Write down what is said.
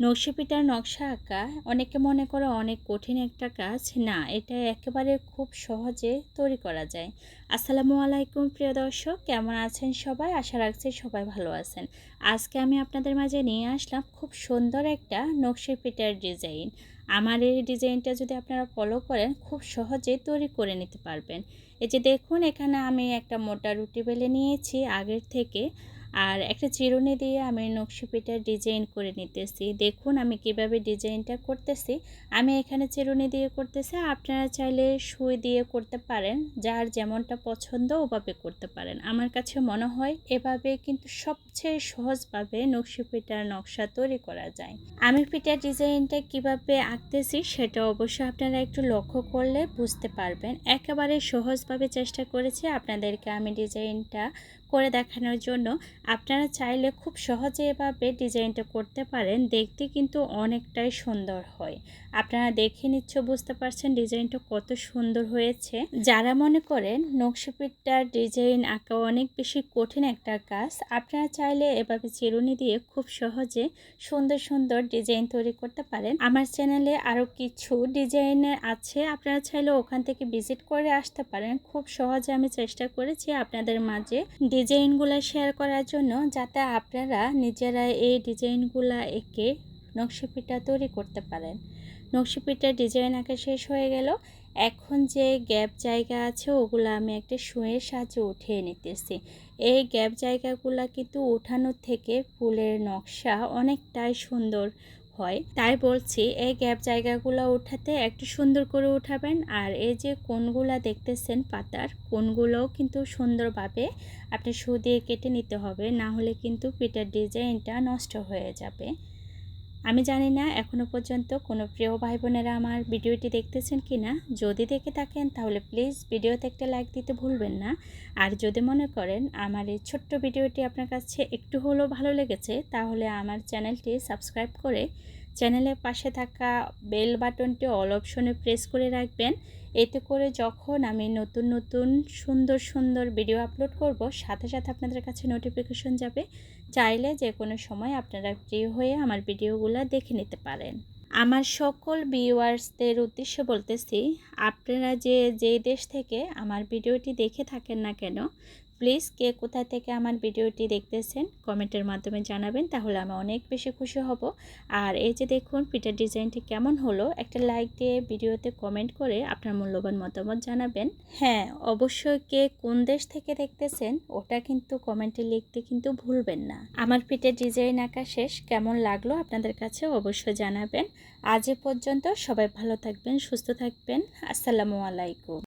নকশি পিঠার নকশা আঁকা অনেকে মনে করে অনেক কঠিন একটা কাজ। না, এটা একেবারে খুব সহজে তৈরি করা যায়। আসসালামু আলাইকুম প্রিয় দর্শক, কেমন আছেন সবাই? আশা রাখছি সবাই ভালো আছেন। আজকে আমি আপনাদের মাঝে নিয়ে আসলাম খুব সুন্দর একটা নকশি পিঠার ডিজাইন। আমার এই ডিজাইনটা যদি আপনারা ফলো করেন খুব সহজে তৈরি করে নিতে পারবেন। এই যে দেখুন, এখানে আমি একটা মোটা রুটি বেলে নিয়েছি আগের থেকে, আর একটা চিরুনি দিয়ে আমি নকশি পিঠার ডিজাইন করে নিতেছি। দেখুন আমি কিভাবে ডিজাইনটা করতেছি। আমি এখানে চিরুনি দিয়ে করতেছি, আপনারা চাইলে সুই দিয়ে করতে পারেন, যার যেমনটা পছন্দ ওভাবে করতে পারেন। আমার কাছে মনে হয় এভাবে কিন্তু সবচেয়ে সহজভাবে নকশি পিঠার নকশা তৈরি করা যায়। আমি পিঠার ডিজাইনটা কিভাবে আঁকতেছি সেটা অবশ্যই আপনারা একটু লক্ষ্য করলে বুঝতে পারবেন। একেবারে সহজভাবে চেষ্টা করেছি আপনাদেরকে আমি ডিজাইনটা করে দেখানোর জন্য। আপনারা চাইলে খুব সহজে এভাবে ডিজাইনটা করতে পারেন, দেখতে কিন্তু অনেকটাই সুন্দর হয়। আপনারা দেখে নিশ্চয় বুঝতে পারছেন ডিজাইনটা কত সুন্দর হয়েছে। যারা মনে করেন নকশি পিঠার ডিজাইন আঁকা অনেক বেশি কঠিন একটা কাজ, আপনারা চাইলে এভাবে চিরুনি দিয়ে খুব সহজে সুন্দর সুন্দর ডিজাইন তৈরি করতে পারেন। আমার চ্যানেলে আরও কিছু ডিজাইনের আছে, আপনারা চাইলে ওখান থেকে ভিজিট করে আসতে পারেন। খুব সহজে আমি চেষ্টা করেছি আপনাদের মাঝে ডিজাইনগুলো শেয়ার করার জন্য, যাতে আপনারা নিজেরা এই ডিজাইনগুলো এঁকে নকশি পিঠা তৈরি করতে পারেন। নকশি পিঠার ডিজাইন আঁকা শেষ হয়ে গেল। এখন যে গ্যাপ জায়গা আছে ওগুলো আমি একটা সুঁয়ের সাহায্যে উঠিয়ে নিতেছি। এই গ্যাপ জায়গাগুলো কিন্তু উঠানোর থেকে ফুলের নকশা অনেকটাই সুন্দর হয়, তাই বলছি এই গ্যাপ জায়গাগুলো উঠাতে একটু সুন্দর করে উঠাবেন। আর এই যে কোণগুলো দেখতেছেন পাতার, কোণগুলোও কিন্তু সুন্দরভাবে আপনি সুই দিয়ে কেটে নিতে হবে, না হলে কিন্তু পিঠার ডিজাইনটা নষ্ট হয়ে যাবে। আমি জানি না এখনও পর্যন্ত কোনো প্রিয় ভাই বোনেরা আমার ভিডিওটি দেখতেছেন কি না। যদি দেখে থাকেন তাহলে প্লিজ ভিডিওতে একটা লাইক দিতে ভুলবেন না। আর যদি মনে করেন আমার এই ছোট্ট ভিডিওটি আপনার কাছে একটু হলেও ভালো লেগেছে, তাহলে আমার চ্যানেলটি সাবস্ক্রাইব করে চ্যানেলের পাশে থাকা বেল বাটনটি অল অপশনে প্রেস করে রাখবেন। এতে করে যখন আমি নতুন নতুন সুন্দর সুন্দর ভিডিও আপলোড করব, সাথে সাথে আপনাদের কাছে নোটিফিকেশন যাবে। চাইলে যে কোনো সময় আপনারা ফ্রি হয়ে আমার ভিডিওগুলো দেখে নিতে পারেন। আমার সকল ভিউয়ার্সদের উদ্দেশ্যে বলতেছি, আপনারা যেই দেশ থেকে আমার ভিডিওটি দেখে থাকেন না কেন, প্লিজ কে কোথা থেকে আমার ভিডিওটি দেখতেছেন কমেন্টের মাধ্যমে জানাবেন, তাহলে আমি অনেক বেশি খুশি হব। আর এই যে দেখুন পিঠার ডিজাইনটি কেমন হলো, একটা লাইক দিয়ে ভিডিওতে কমেন্ট করে আপনার মূল্যবান মতামত জানাবেন। হ্যাঁ, অবশ্যই কে কোন দেশ থেকে দেখতেছেন ওটা কিন্তু কমেন্টে লিখতে কিন্তু ভুলবেন না। আমার পিঠার ডিজাইন আঁকা শেষ, কেমন লাগলো আপনাদের কাছে অবশ্যই জানাবেন। আজ এ পর্যন্ত, সবাই ভালো থাকবেন, সুস্থ থাকবেন। আসসালামু আলাইকুম।